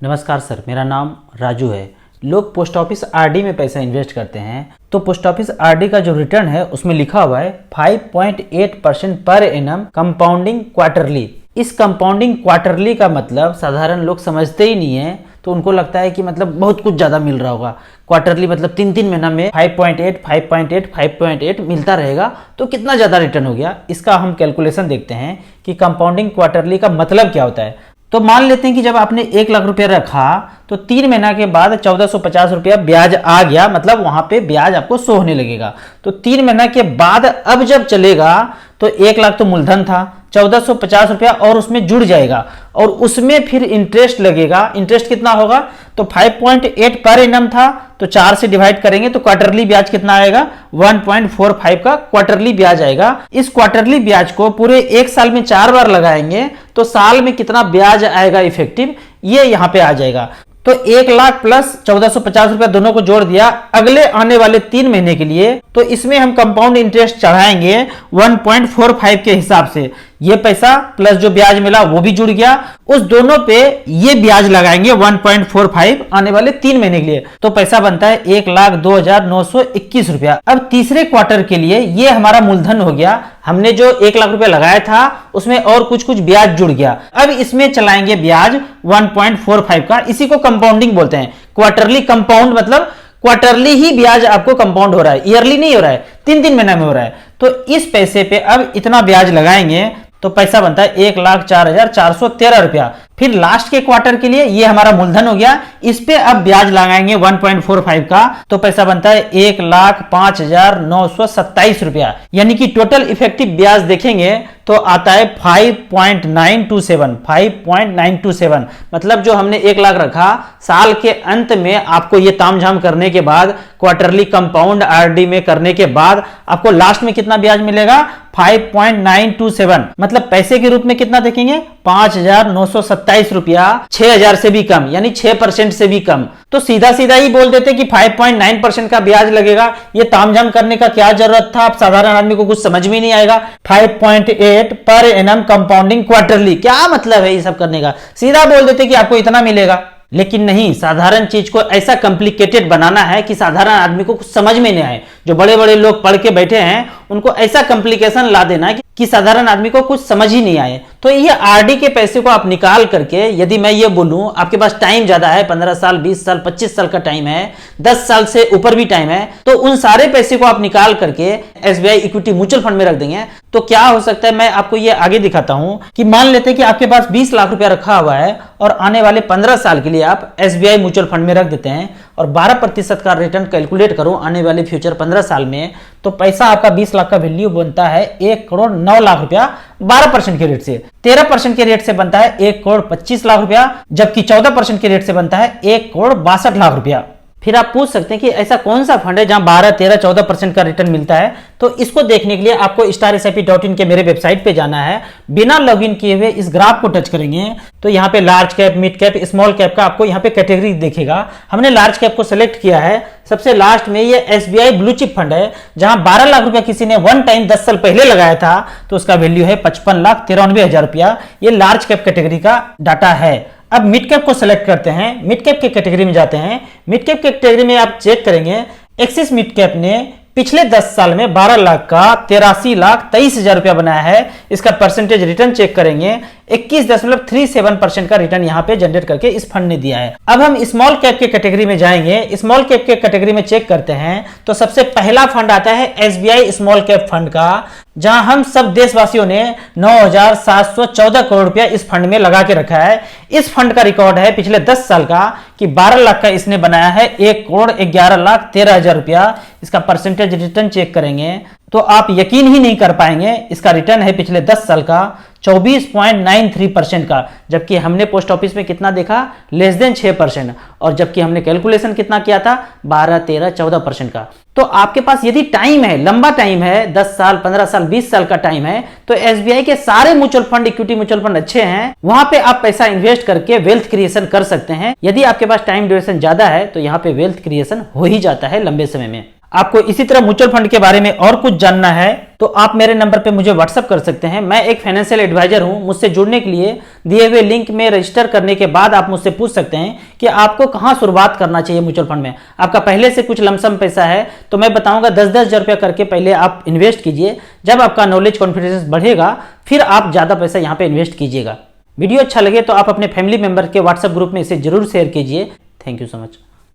नमस्कार सर, मेरा नाम राजू है। लोग पोस्ट ऑफिस आरडी में पैसा इन्वेस्ट करते हैं तो पोस्ट ऑफिस आरडी का जो रिटर्न है उसमें लिखा हुआ है 5.8% पर एनम कंपाउंडिंग क्वार्टरली। इस कंपाउंडिंग क्वार्टरली का मतलब साधारण लोग समझते ही नहीं है, तो उनको लगता है कि मतलब बहुत कुछ ज़्यादा मिल रहा होगा। क्वार्टरली मतलब तीन महीना में 5.8 मिलता रहेगा तो कितना ज़्यादा रिटर्न हो गया। इसका हम कैलकुलेशन देखते हैं कि कंपाउंडिंग क्वार्टरली का मतलब क्या होता है। तो मान लेते हैं कि जब आपने 1 लाख रुपया रखा तो 3 महीना के बाद 1450 रुपया ब्याज आ गया, मतलब वहां पे ब्याज आपको शो होने लगेगा। तो 3 महीना के बाद अब जब चलेगा तो 1 लाख तो मूलधन था, 1450 रुपया और उसमें जुड़ जाएगा और उसमें फिर इंटरेस्ट लगेगा। इंटरेस्ट कितना होगा तो 5.8 पर एनम था तो 4 से डिवाइड करेंगे तो क्वार्टरली ब्याज कितना आएगा 1.45 का क्वार्टरली ब्याज आएगा। इस क्वार्टरली ब्याज को पूरे 1 साल में 4 बार लगाएंगे तो साल में कितना ब्याज आएगा इफेक्टिव, ये यहां पे आ जाएगा। तो 1 लाख प्लस 1450 रुपया दोनों को जोड़ दिया अगले आने वाले 3 महीने के लिए। तो इसमें हम कंपाउंड इंटरेस्ट चढ़ाएंगे 1.45 के हिसाब से। ये पैसा प्लस जो ब्याज मिला वो भी जुड़ गया, उस दोनों पे ये ब्याज लगाएंगे 1.45 आने वाले 3 महीने के लिए। तो पैसा बनता है 1,02,921 रुपया। अब तीसरे क्वार्टर के लिए ये हमारा मूलधन हो गया। हमने जो 1 लाख रुपया लगाया था उसमें और कुछ ब्याज जुड़ गया। अब इसमें चलाएंगे ब्याज 1.45 का। इसी को कंपाउंडिंग बोलते हैं। क्वार्टरली कंपाउंड मतलब क्वार्टरली ही ब्याज आपको कंपाउंड हो रहा है, ईयरली नहीं हो रहा है, 3 महीना में हो रहा है। तो इस पैसे पे अब इतना ब्याज लगाएंगे तो पैसा बनता है 1,04,413 रुपया। फिर लास्ट के क्वार्टर के लिए ये हमारा मूलधन हो गया, इस पे अब ब्याज लगाएंगे 1.45 का तो पैसा बनता है 1,05,927 रुपया। यानी कि टोटल इफेक्टिव ब्याज देखेंगे तो आता है 5.927। मतलब जो हमने 1 लाख रखा, साल के अंत में आपको ये तामझाम करने के बाद, क्वार्टरली कंपाउंड आरडी में करने के बाद आपको लास्ट में कितना ब्याज मिलेगा 5.927। मतलब पैसे के रूप में कितना देखेंगे 5,927 रुपया, 6,000 से भी कम, यानी 6% से भी कम। तो सीधा सीधा ही बोल देते कि 5.9% का ब्याज लगेगा। ये तामझाम करने का क्या जरूरत था, आप साधारण आदमी को कुछ समझ में नहीं आएगा। 5.8 पर एनम कंपाउंडिंग क्वार्टरली, क्या मतलब है ये सब करने का। सीधा बोल देते कि आपको इतना मिलेगा। लेकिन नहीं, साधारण चीज को ऐसा कॉम्प्लिकेटेड बनाना है कि साधारण आदमी को कुछ समझ में नहीं आए। जो बड़े बड़े लोग पढ़ के बैठे हैं उनको ऐसा कॉम्प्लिकेशन ला देना है कि साधारण आदमी को कुछ समझ ही नहीं आए। तो ये आरडी के पैसे को आप निकाल करके, यदि मैं ये बोलूं आपके पास टाइम ज्यादा है, 15 साल 20 साल 25 साल का टाइम है, 10 साल से ऊपर भी टाइम है, तो उन सारे पैसे को आप निकाल करके एसबीआई इक्विटी म्यूचुअल फंड में रख देंगे तो क्या हो सकता है। मैं आपको ये आगे दिखाता हूं कि मान लेते हैं कि आपके पास 20 लाख रुपया रखा हुआ है और आने वाले 15 साल के लिए आप एसबीआई म्यूचुअल फंड में रख देते हैं और 12% का रिटर्न कैलकुलेट करो आने वाले फ्यूचर 15 साल में, तो पैसा आपका 20 लाख का वैल्यू बनता है 1,09,00,000 रुपया 12% के रेट से। 13% के रेट से बनता है 1,25,00,000 रुपया, जबकि 14% के रेट से बनता है 1,62,00,000 रुपया। फिर आप पूछ सकते हैं कि ऐसा कौन सा फंड है जहां 12, 13, 14% का रिटर्न मिलता है। तो इसको देखने के लिए आपको StarSIP.in के मेरे वेबसाइट पे जाना है। बिना लॉगिन किए हुए इस ग्राफ को टच करेंगे तो यहाँ पे large cap, mid cap, small cap का आपको यहाँ पे कैटेगरी दिखेगा। हमने लार्ज कैप को सिलेक्ट किया है। सबसे लास्ट में ये SBI ब्लू चिप फंड है, जहां 12 लाख रुपया किसी ने वन टाइम 10 साल पहले लगाया था तो उसका वैल्यू है 55,93,000 रुपया। ये लार्ज कैप कैटेगरी का डाटा है। अब मिड कैप को सिलेक्ट करते हैं, मिड कैप के कैटेगरी में जाते हैं। मिड कैप के कैटेगरी में आप चेक करेंगे एक्सिस मिड कैप ने पिछले 10 साल में 12 लाख का 83,23,000 रुपया बनाया है। इसका परसेंटेज रिटर्न चेक करेंगे 21.37% का रिटर्न यहाँ पे जनरेट करके इस फंड ने दिया है। अब हम स्मॉल कैप के कैटेगरी में जाएंगे। स्मॉल कैप के कैटेगरी में चेक करते हैं तो सबसे पहला फंड आता है SBI स्मॉल कैप फंड का, जहां हम सब देशवासियों ने 9,714 करोड़ रुपया इस फंड में लगा के रखा है। इस फंड का रिकॉर्ड है पिछले 10 साल का कि 12 लाख का इसने बनाया है 1,11,13,000 रुपया। इसका परसेंटेज रिटर्न चेक करेंगे तो आप यकीन ही नहीं कर पाएंगे। इसका रिटर्न है पिछले 10 साल का 24.93% का, जबकि हमने पोस्ट ऑफिस में कितना देखा लेस देन 6%, और जबकि हमने कैलकुलेशन कितना किया था 12, 13, 14% का। तो आपके पास यदि टाइम है, लंबा टाइम है, 10 साल 15 साल 20 साल का टाइम है, तो एसबीआई के सारे mutual fund, equity mutual fund अच्छे हैं। वहां पे आप पैसा इन्वेस्ट करके वेल्थ क्रिएशन कर सकते हैं। यदि आपके पास टाइम ड्यूरेशन ज्यादा है तो यहाँ पे वेल्थ क्रिएशन हो ही जाता है लंबे समय में। आपको इसी तरह म्यूचुअल फंड के बारे में और कुछ जानना है तो आप मेरे नंबर पे मुझे व्हाट्सअप कर सकते हैं। मैं एक फाइनेंशियल एडवाइजर हूं। मुझसे जुड़ने के लिए दिए हुए लिंक में रजिस्टर करने के बाद आप मुझसे पूछ सकते हैं कि आपको कहां शुरुआत करना चाहिए म्यूचुअल फंड में। आपका पहले से कुछ लमसम पैसा है तो मैं बताऊंगा 10-10 हजार रुपया करके पहले आप इन्वेस्ट कीजिए। जब आपका नॉलेज कॉन्फिडेंस बढ़ेगा फिर आप ज्यादा पैसा यहाँ पे इन्वेस्ट कीजिएगा। वीडियो अच्छा लगे तो आप अपने फैमिली मेंबर के व्हाट्सएप ग्रुप में इसे जरूर शेयर कीजिए। Thank you so much.